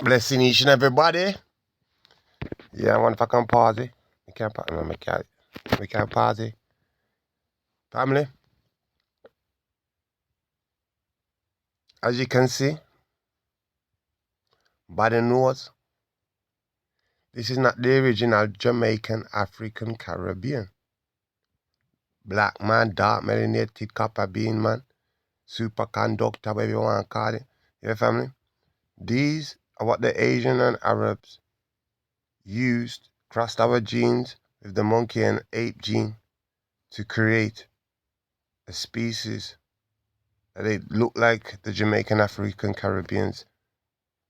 Blessing each and everybody. Yeah, I want if I can party. We can't party, man. We can't party. Family, as you can see, by the nose, this is not the original Jamaican, African, Caribbean. Black man, dark melanated, copper bean man, superconductor, whatever you want to call it. Yeah, family? These are what the Asian and Arabs used, crossed our genes with the monkey and ape gene to create a species that they look like the Jamaican, African, Caribbeans,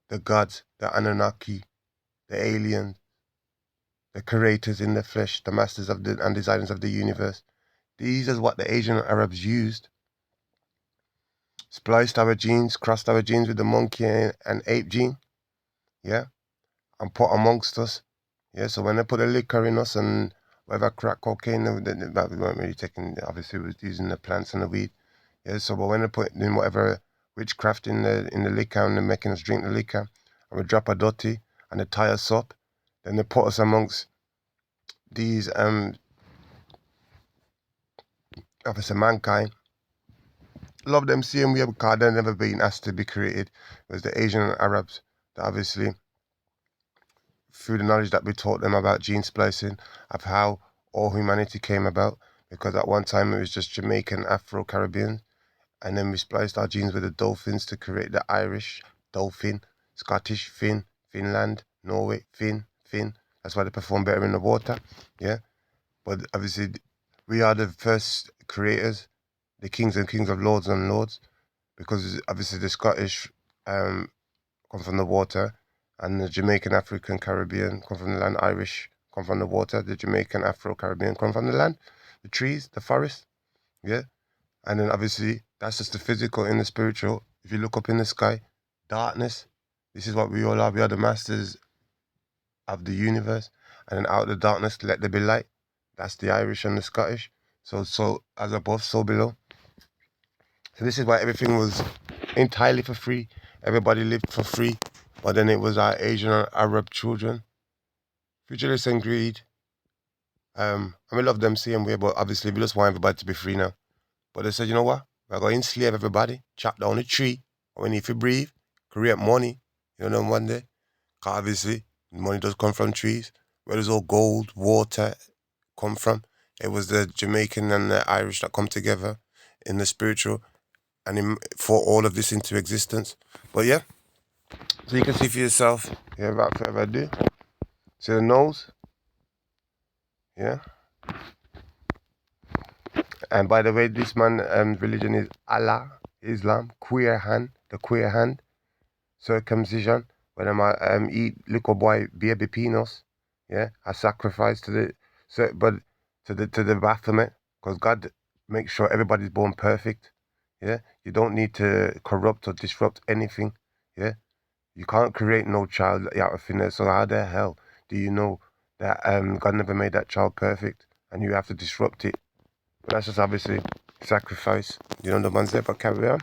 the gods, the Anunnaki, the aliens, the creators in the flesh, the masters of the and designers of the universe. These is what the Asian Arabs used. Spliced our genes, crossed our genes with the monkey and ape gene, yeah, and put amongst us. Yeah, so when they put the liquor in us and whatever crack cocaine, that we weren't really taking, obviously we was using the plants and the weed. Yeah, so but when they put in whatever witchcraft in the liquor and they're making us drink the liquor, and we drop a dirty and they tie us up, then they put us amongst these obviously mankind. Love them same way because they've never been asked to be created. It was the Asian and Arabs that obviously through the knowledge that we taught them about gene splicing of how all humanity came about, because at one time it was just Jamaican, Afro-Caribbean, and then we spliced our genes with the dolphins to create the Irish dolphin, Scottish fin, Finland, Norway fin. That's why they perform better in the water, yeah. But obviously, we are the first creators, the kings and kings of lords and lords, because obviously the Scottish come from the water, and the Jamaican, African, Caribbean come from the land. Irish come from the water. The Jamaican, Afro, Caribbean come from the land, the trees, the forest, yeah. And then obviously that's just the physical and the spiritual. If you look up in the sky, darkness. This is what we all are. We are the masters of the universe. And then out of the darkness, let there be light. That's the Irish and the Scottish. So as above, so below. So this is why everything was entirely for free. Everybody lived for free. But then it was our Asian and Arab children. Futureless and greed. I love them same way, but obviously we just want everybody to be free now. But they said, you know what? We're going to enslave everybody, chop down the tree, and we need to breathe, create money, you know, one day. Because obviously, money does come from trees. Where does all gold, water come from? It was the Jamaican and the Irish that come together in the spiritual and for all of this into existence. But yeah, so you can see for yourself, yeah, without further ado. See the nose? Yeah. And by the way, this man religion is Allah, Islam, queer hand, the queer hand, circumcision. When I eat little boy baby peanuts, yeah, I sacrifice to the but to the Baphomet, because God makes sure everybody's born perfect. Yeah, you don't need to corrupt or disrupt anything. Yeah, you can't create no child out of thin air. So how the hell do you know that God never made that child perfect and you have to disrupt it? But that's just obviously sacrifice. You know the ones there, but carry on.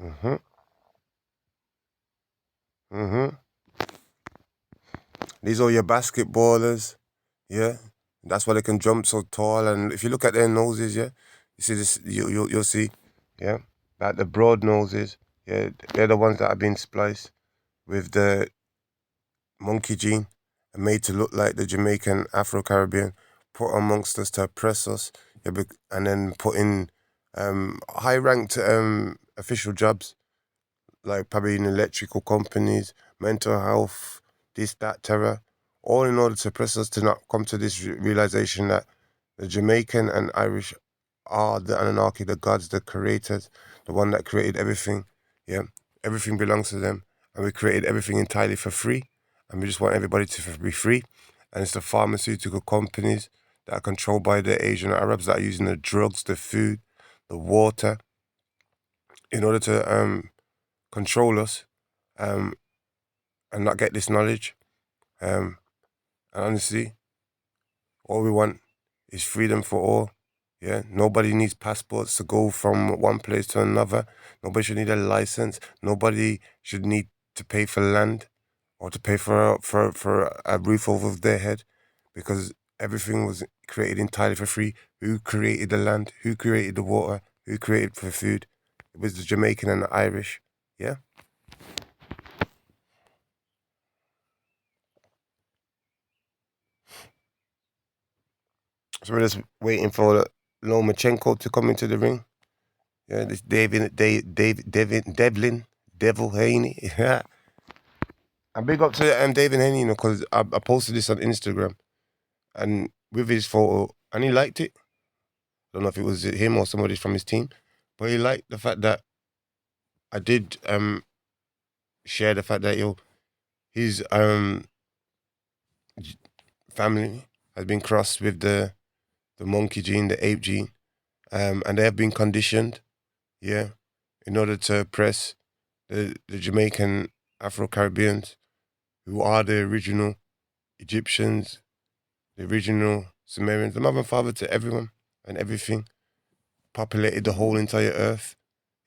Mm-hmm. Mm-hmm. These are your basketballers, yeah. That's why they can jump so tall. And if you look at their noses, yeah, you see this, you'll see, yeah, like the broad noses, yeah, they're the ones that have been spliced with the monkey gene and made to look like the Jamaican Afro-Caribbean, put amongst us to oppress us, yeah, and then put in high-ranked official jobs, like probably in electrical companies, mental health, this, that, terror, all in order to press us to not come to this realization that the Jamaican and Irish are the Anunnaki, the gods, the creators, the one that created everything. Yeah, everything belongs to them, and we created everything entirely for free, and we just want everybody to be free. And it's the pharmaceutical companies that are controlled by the Asian Arabs that are using the drugs, the food, the water, in order to control us, um, and not get this knowledge. And honestly, all we want is freedom for all. Yeah, nobody needs passports to go from one place to another. Nobody should need a license. Nobody should need to pay for land or to pay for a roof over their head, because everything was created entirely for free. Who created the land? Who created the water? Who created for food? It was the Jamaican and the Irish. Yeah. So we're just waiting for Lomachenko to come into the ring. Yeah, this Devil Haney. Yeah. And big up to David Haney, because I posted this on Instagram and with his photo, and he liked it. I don't know if it was him or somebody from his team, but he liked the fact that I did share the fact that his family has been crossed with the monkey gene, the ape gene, and they have been conditioned, yeah, in order to oppress the Jamaican Afro Caribbeans, who are the original Egyptians, the original Sumerians, the mother and father to everyone and everything, populated the whole entire earth.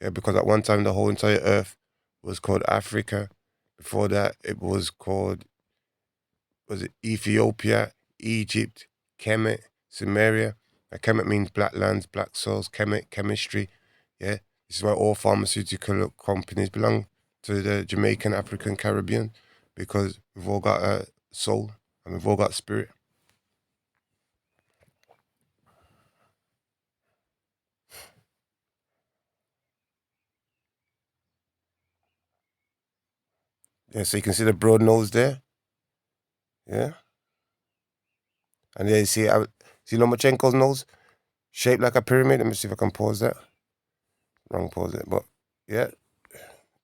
Yeah, because at one time the whole entire earth was called Africa. Before that, it was it Ethiopia, Egypt, Kemet, Sumeria. Now, Kemet means black lands, black soils, Kemet, chemistry. Yeah, this is why all pharmaceutical companies belong to the Jamaican, African, Caribbean, because we've all got a soul and we've all got spirit. Yeah, so you can see the broad nose there. Yeah, and then you see Lomachenko's nose shaped like a pyramid. Let me see if I can pause that. Wrong pause it, but yeah,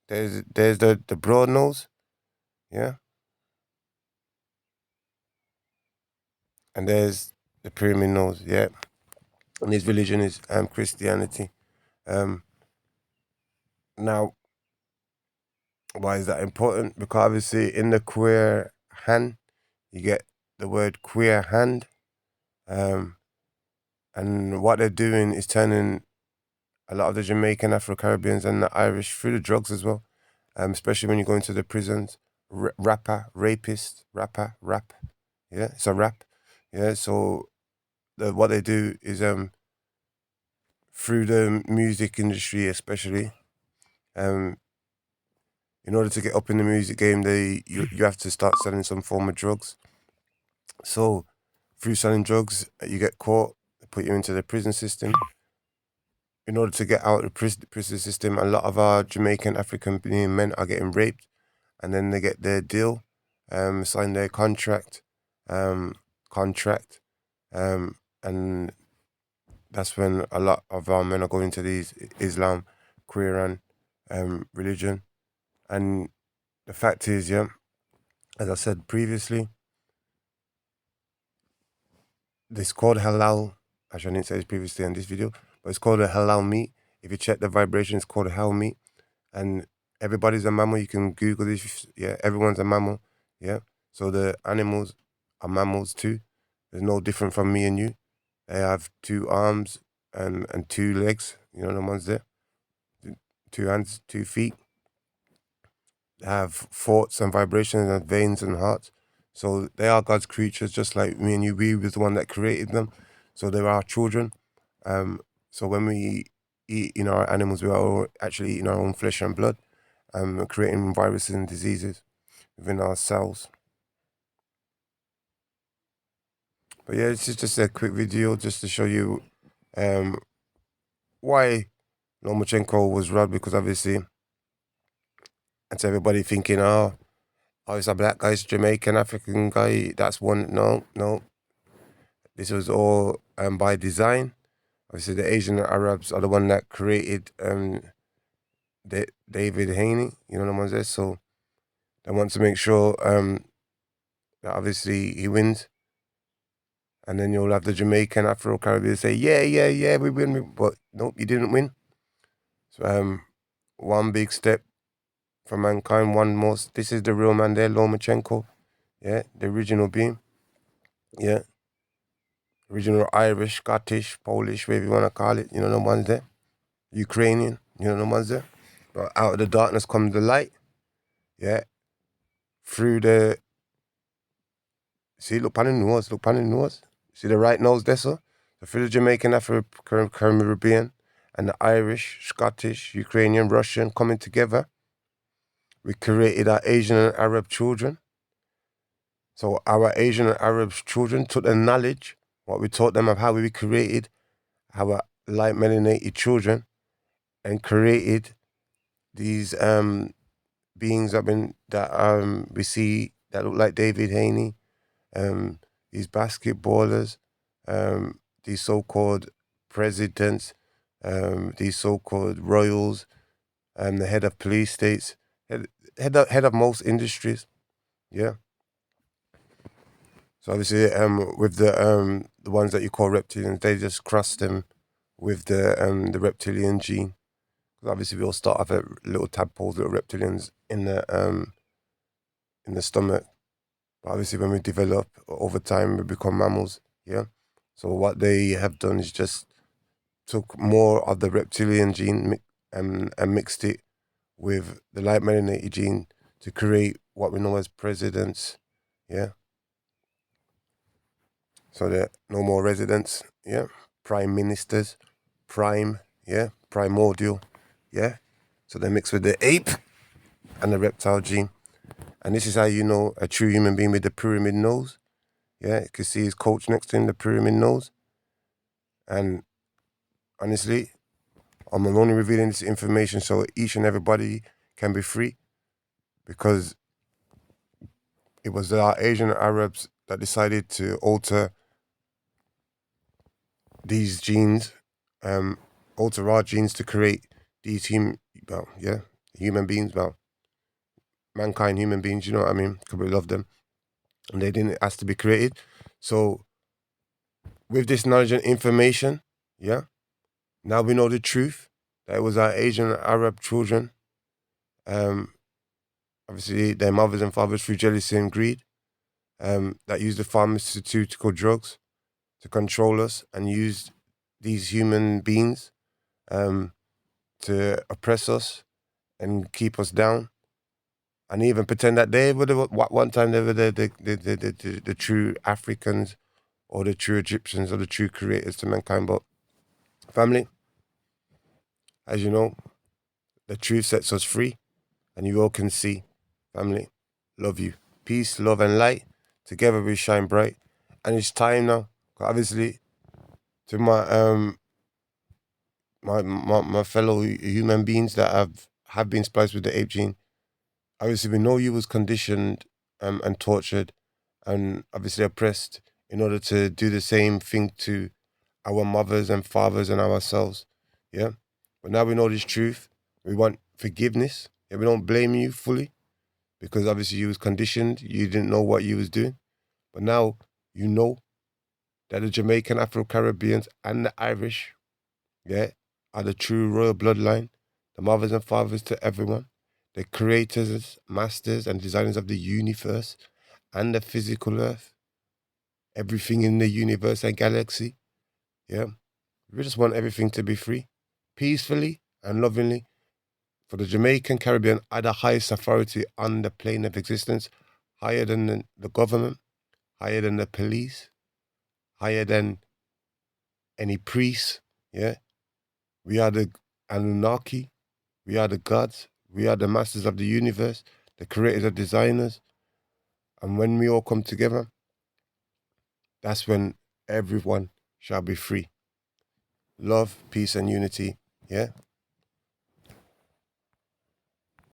there's the broad nose. Yeah, and there's the pyramid nose. Yeah, and his religion is Christianity. Um, Now, why is that important? Because obviously in the queer hand, you get the word queer hand. Um, and what they're doing is turning a lot of the Jamaican, Afro Caribbeans, and the Irish through the drugs as well. Especially when you go into the prisons, rapper, rapist, rapper, rap. Yeah, it's a rap. Yeah, so what they do is through the music industry, especially, um, in order to get up in the music game, you have to start selling some form of drugs. So through selling drugs, you get caught, they put you into the prison system. In order to get out of the prison system, a lot of our Jamaican African men are getting raped, and then they get their deal, sign their um, contract, and that's when a lot of our men are going to these Islam, Quran, religion. And the fact is, yeah, as I said previously, it's called halal. Actually, I didn't say this previously in this video, but it's called a halal meat. If you check the vibration, it's called a halal meat. And everybody's a mammal. You can Google this. Yeah, everyone's a mammal. Yeah. So the animals are mammals too. There's no different from me and you. They have two arms and two legs. You know the ones there. Two hands, 2 feet. Have thoughts and vibrations and veins and hearts. So they are God's creatures, just like me and you. We was the one that created them. So they're our children. So when we eat, our animals, we are actually eating our own flesh and blood, creating viruses and diseases within our cells. But yeah, this is just a quick video just to show you um, why Lomachenko was robbed, because obviously, it's everybody thinking, oh, it's a black guy, it's a Jamaican, African guy, that's one. No, no. This was all by design. Obviously, the Asian Arabs are the one that created David Haney, the ones there. So they want to make sure that obviously he wins. And then you'll have the Jamaican Afro Caribbean say, yeah, yeah, yeah, we win. But nope, you didn't win. So one big step for mankind, one more. This is the real man there, Lomachenko. Yeah, the original being. Yeah. original Irish, Scottish, Polish, whatever you want to call it. You know, the ones there. Ukrainian, you know, the ones there. But out of the darkness comes the light. Yeah. Through the, see, look, pan the nose, look, pan the nose. See the right nose there, sir? So through the Jamaican, Afro-Caribbean, and the Irish, Scottish, Ukrainian, Russian coming together, we created our Asian and Arab children. So our Asian and Arab children took the knowledge, what we taught them of how we created our light melanated children, and created these beings that we see that look like David Haney, these basketballers, these so-called presidents, these so-called royals, the head of police states, head of most industries, yeah. So obviously, with the ones that you call reptilians, they just cross them with the reptilian gene. Because obviously, we all start off at little tadpoles, little reptilians in the stomach. But obviously, when we develop over time, we become mammals. Yeah. So what they have done is just took more of the reptilian gene and mixed it with the light melanated gene to create what we know as presidents. Yeah. So there no more residents. Yeah. Prime ministers. Prime. Yeah. Primordial. Yeah. So they mix with the ape and the reptile gene. And this is how you know a true human being with the pyramid nose. Yeah, you can see his coach next to him, the pyramid nose. And honestly, I'm only revealing this information so each and everybody can be free, because it was our Asian Arabs that decided to alter these genes, alter our genes to create these human beings, mankind, human beings, you know what I mean? Because we love them. And they didn't ask to be created. So with this knowledge and information, yeah, now we know the truth. That it was our Asian Arab children, obviously their mothers and fathers through jealousy and greed, that used the pharmaceutical drugs to control us and used these human beings to oppress us and keep us down, and even pretend that they were one time they were the true Africans or the true Egyptians or the true creators to mankind. But family, as you know, the truth sets us free, and you all can see. Family, love you. Peace, love, and light. Together we shine bright. And it's time now. Obviously, to my fellow human beings that have been spliced with the ape gene. Obviously, we know you was conditioned and tortured and obviously oppressed in order to do the same thing to our mothers and fathers and ourselves. Yeah. But now we know this truth. We want forgiveness. Yeah, we don't blame you fully, because obviously you was conditioned. You didn't know what you was doing. But now you know that the Jamaican, Afro-Caribbeans, and the Irish, yeah, are the true royal bloodline, the mothers and fathers to everyone, the creators, masters, and designers of the universe and the physical earth, everything in the universe and galaxy. Yeah, we just want everything to be free, peacefully and lovingly. For the Jamaican Caribbean are the highest authority on the plane of existence, higher than the government, higher than the police, higher than any priest. Yeah, we are the Anunnaki. We are the gods. We are the masters of the universe, the creators and designers. And when we all come together, that's when everyone shall be free. Love, peace, and unity. Yeah.